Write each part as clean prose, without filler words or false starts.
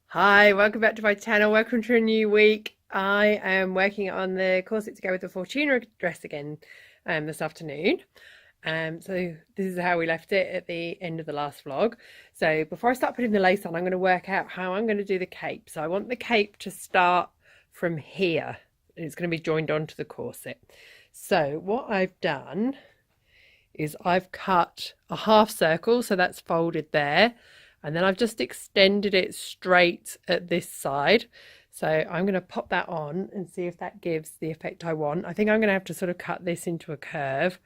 Hi, welcome back to my channel. Welcome to a new week. I am working on the corset to go with the Fortuna dress again this afternoon. So this is how we left it at the end of the last vlog. So before I start putting the lace on, I'm going to work out how I'm going to do the cape. So I want the cape to start from here. It's going to be joined onto the corset. So what I've done is I've cut a half circle, so that's folded there. And then I've just extended it straight at this side. So I'm going to pop that on and see if that gives the effect I want. I think I'm going to have to sort of cut this into a curve,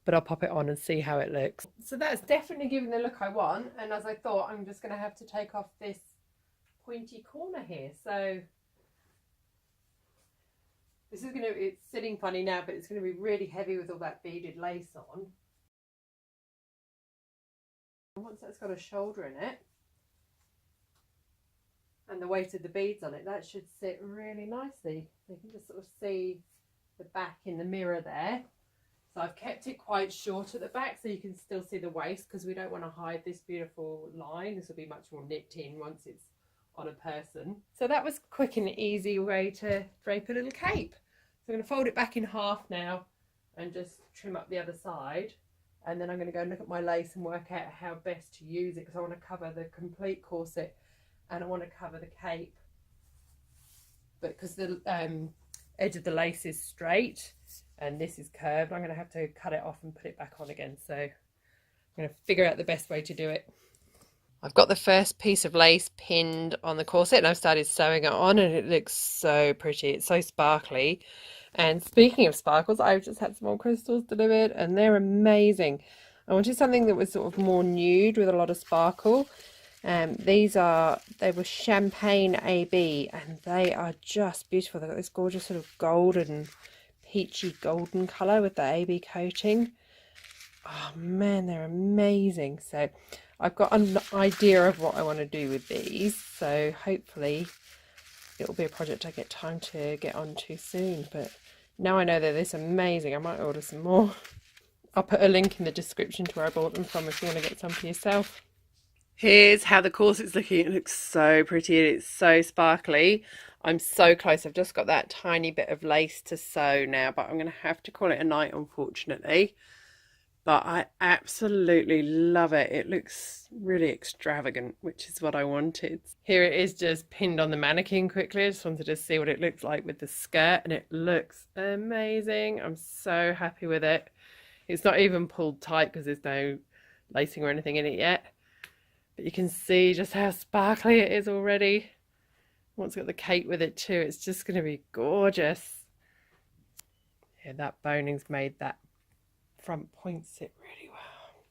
but I'll pop it on and see how it looks. So that's definitely giving the look I want. And as I thought, I'm just going to have to take off this pointy corner here. So this is going to, it's sitting funny now, but it's going to be really heavy with all that beaded lace on. Once that's got a shoulder in it and the weight of the beads on it, that should sit really nicely. You can just sort of see the back in the mirror there. So I've kept it quite short at the back so you can still see the waist, because we don't want to hide this beautiful line. This will be much more nipped in once it's on a person. So that was a quick and easy way to drape a little cape. So I'm going to fold it back in half now and just trim up the other side. And then I'm going to go and look at my lace and work out how best to use it, because I want to cover the complete corset and I want to cover the cape. But because the edge of the lace is straight and this is curved, I'm going to have to cut it off and put it back on again. So I'm going to figure out the best way to do it. I've got the first piece of lace pinned on the corset and I've started sewing it on, and it looks so pretty. It's so sparkly. And speaking of sparkles, I've just had some more crystals delivered and they're amazing. I wanted something that was sort of more nude with a lot of sparkle. They were champagne AB and they are just beautiful. They've got this gorgeous sort of golden, peachy golden colour with the AB coating. Oh man, they're amazing. So I've got an idea of what I want to do with these. So hopefully it'll be a project I get time to get on to soon. But now I know they're this amazing, I might order some more. I'll put a link in the description to where I bought them from if you want to get some for yourself. Here's how the corset's looking. It looks so pretty. It's so sparkly. I'm so close. I've just got that tiny bit of lace to sew now, but I'm going to have to call it a night, unfortunately. But I absolutely love it. It looks really extravagant, which is what I wanted. Here it is just pinned on the mannequin quickly. I just wanted to see what it looks like with the skirt, and it looks amazing. I'm so happy with it. It's not even pulled tight because there's no lacing or anything in it yet. But you can see just how sparkly it is already. Once got the cape with it too, it's just going to be gorgeous. Yeah, that boning's made that front point sit really well.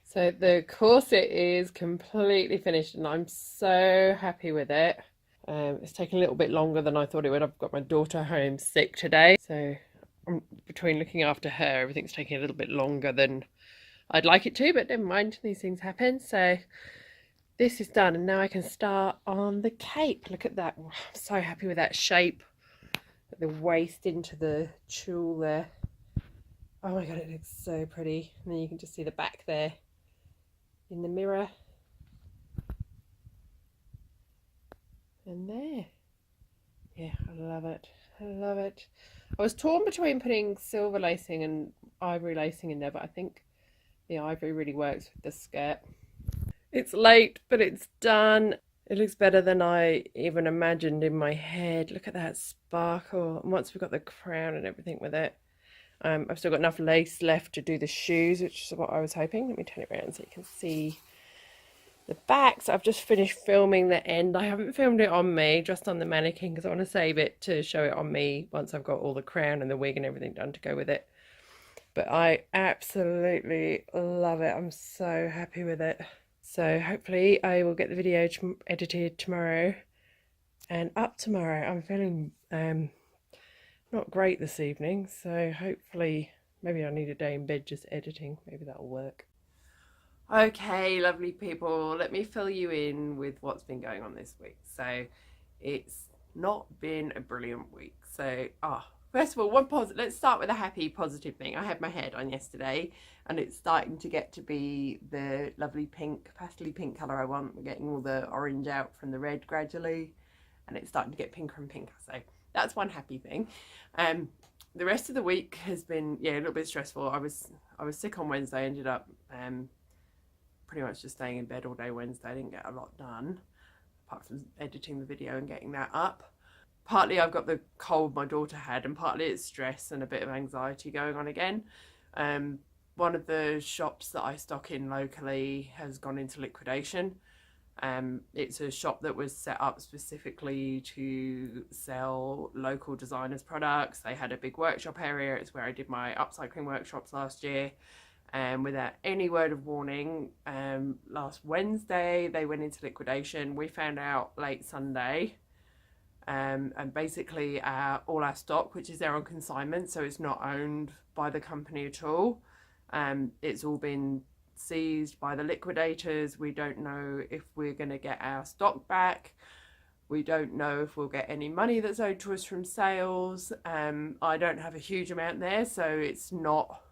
So the corset is completely finished and I'm so happy with it. It's taken a little bit longer than I thought it would. I've got my daughter home sick today, so between looking after her, everything's taking a little bit longer than I'd like it to, but never mind, these things happen. So this is done and now I can start on the cape. Look at that. I'm so happy with that shape. The waist into the tulle there. Oh my god, it looks so pretty. And then you can just see the back there in the mirror. And there. Yeah, I love it. I love it. I was torn between putting silver lacing and ivory lacing in there, but I think the ivory really works with the skirt. It's late, but it's done. It looks better than I even imagined in my head. Look at that sparkle. And once we've got the crown and everything with it, I've still got enough lace left to do the shoes, which is what I was hoping. Let me turn it around so you can see the back. So I've just finished filming the end. I haven't filmed it on me, just on the mannequin, because I want to save it to show it on me once I've got all the crown and the wig and everything done to go with it. But I absolutely love it. I'm so happy with it. So hopefully I will get the video edited tomorrow and up tomorrow. I'm feeling not great this evening, so hopefully maybe I need a day in bed just editing. Maybe that'll work. Okay, lovely people, let me fill you in with what's been going on this week. So it's not been a brilliant week. So First of all, let's start with a happy, positive thing. I had my hair done yesterday and it's starting to get to be the lovely pink, pastely pink colour I want. We're getting all the orange out from the red gradually and it's starting to get pinker and pinker. So that's one happy thing. The rest of the week has been, a little bit stressful. I was sick on Wednesday, ended up pretty much just staying in bed all day Wednesday. I didn't get a lot done, apart from editing the video and getting that up. Partly I've got the cold my daughter had, and partly it's stress and a bit of anxiety going on again. One of the shops that I stock in locally has gone into liquidation. It's a shop that was set up specifically to sell local designers products. They had a big workshop area. It's where I did my upcycling workshops last year. And without any word of warning, last Wednesday they went into liquidation. We found out late Sunday. And basically all our stock, which is there on consignment, so it's not owned by the company at all. It's all been seized by the liquidators. We don't know if we're going to get our stock back. We don't know if we'll get any money that's owed to us from sales. I don't have a huge amount there, so it's not,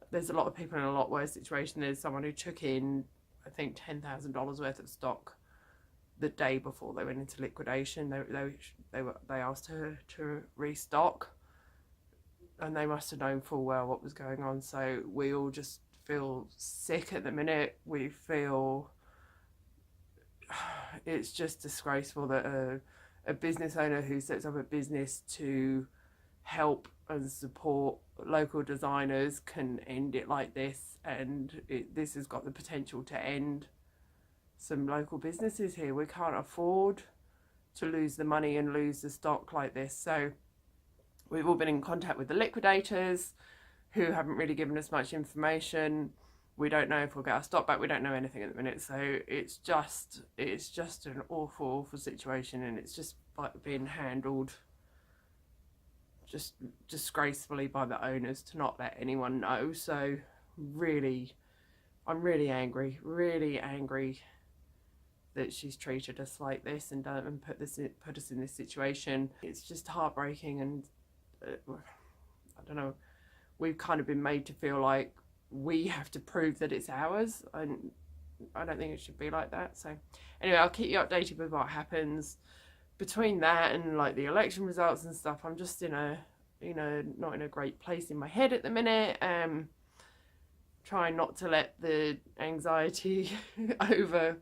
there's a lot of people in a lot worse situation. There's someone who took in, I think, $10,000 worth of stock the day before they went into liquidation. They asked her to restock, and they must have known full well what was going on. So we all just feel sick at the minute. We feel it's just disgraceful that a business owner who sets up a business to help and support local designers can end it like this, and this has got the potential to end some local businesses here. We can't afford to lose the money and lose the stock like this. So we've all been in contact with the liquidators, who haven't really given us much information. We don't know if we'll get our stock back. We don't know anything at the minute. So it's just an awful situation, and it's just like being handled just disgracefully by the owners to not let anyone know. So really, I'm really angry that she's treated us like this and put us in this situation. It's just heartbreaking, and I don't know, we've kind of been made to feel like we have to prove that it's ours, and I don't think it should be like that. So anyway, I'll keep you updated with what happens. Between that and like the election results and stuff, I'm just in a, not in a great place in my head at the minute. Trying not to let the anxiety overshadow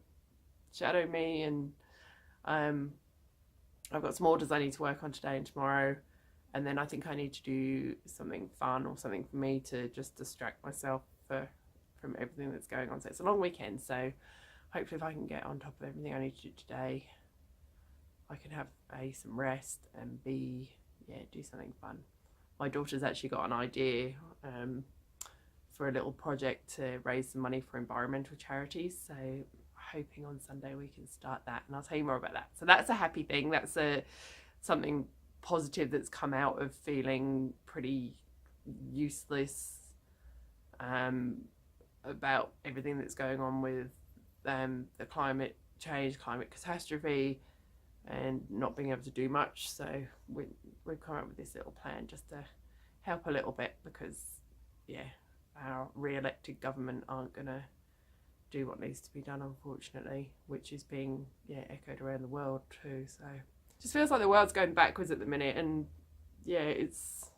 me, and I've got some orders I need to work on today and tomorrow, and then I think I need to do something fun or something for me to just distract myself from everything that's going on. So it's a long weekend, so hopefully if I can get on top of everything I need to do today, I can have A, some rest, and B, do something fun. My daughter's actually got an idea for a little project to raise some money for environmental charities, so hoping on Sunday we can start that, and I'll tell you more about that. So that's a happy thing. That's something positive that's come out of feeling pretty useless about everything that's going on with the climate change, climate catastrophe, and not being able to do much. So we've come up with this little plan just to help a little bit, because our re-elected government aren't gonna do what needs to be done, unfortunately, which is being echoed around the world too. So it just feels like the world's going backwards at the minute, and it's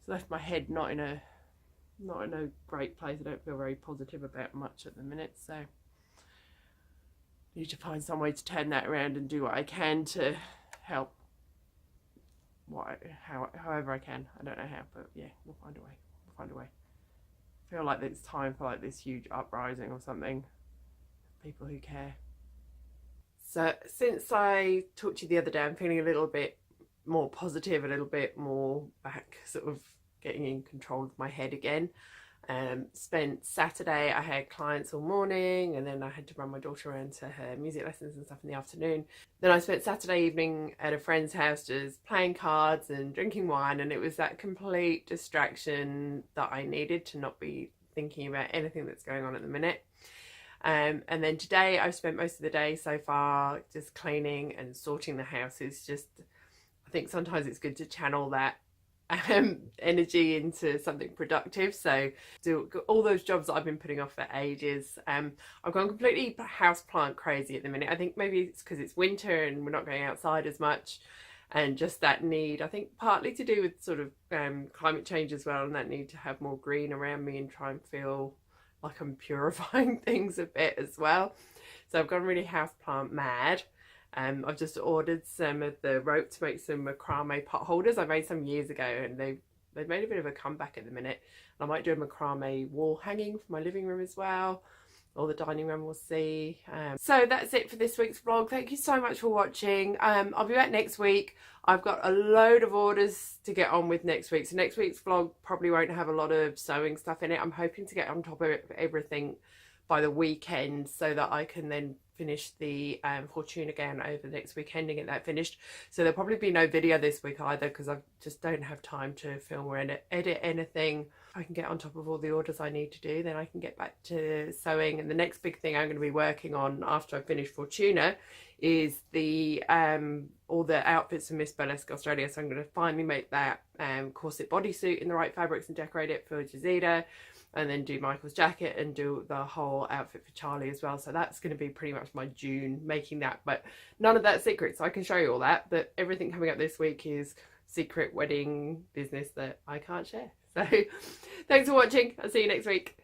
left my head not in a great place. I don't feel very positive about much at the minute, so I need to find some way to turn that around and do what I can to help, however I can. I don't know how, but we'll find a way. I feel like it's time for like this huge uprising or something, people who care. So since I talked to you the other day, I'm feeling a little bit more positive, a little bit more back, sort of getting in control of my head again. Spent Saturday, I had clients all morning, and then I had to run my daughter around to her music lessons and stuff in the afternoon. Then I spent Saturday evening at a friend's house just playing cards and drinking wine, and it was that complete distraction that I needed to not be thinking about anything that's going on at the minute. And then today I've spent most of the day so far just cleaning and sorting the house. It's just, I think sometimes it's good to channel that energy into something productive. So do all those jobs that I've been putting off for ages. I've gone completely houseplant crazy at the minute. I think maybe it's because it's winter and we're not going outside as much, and just that need, I think partly to do with sort of climate change as well, and that need to have more green around me and try and feel like I'm purifying things a bit as well. So I've gone really houseplant mad. I've just ordered some of the rope to make some macrame pot holders. I made some years ago, and they've made a bit of a comeback at the minute. I might do a macrame wall hanging for my living room as well, or the dining room, we'll see. So that's it for this week's vlog. Thank you so much for watching. I'll be back next week. I've got a load of orders to get on with next week, so next week's vlog probably won't have a lot of sewing stuff in it. I'm hoping to get on top of everything by the weekend so that I can then finish the Fortuna gown over the next weekend and get that finished. So there'll probably be no video this week either, because I just don't have time to film or edit anything. If I can get on top of all the orders I need to do, then I can get back to sewing. And the next big thing I'm going to be working on after I finish Fortuna is the all the outfits for Miss Burlesque Australia. So I'm going to finally make that corset bodysuit in the right fabrics and decorate it for Jazida, and then do Michael's jacket and do the whole outfit for Charlie as well. So that's going to be pretty much my June making that, but none of that's secret, so I can show you all that. But everything coming up this week is secret wedding business that I can't share. So thanks for watching. I'll see you next week.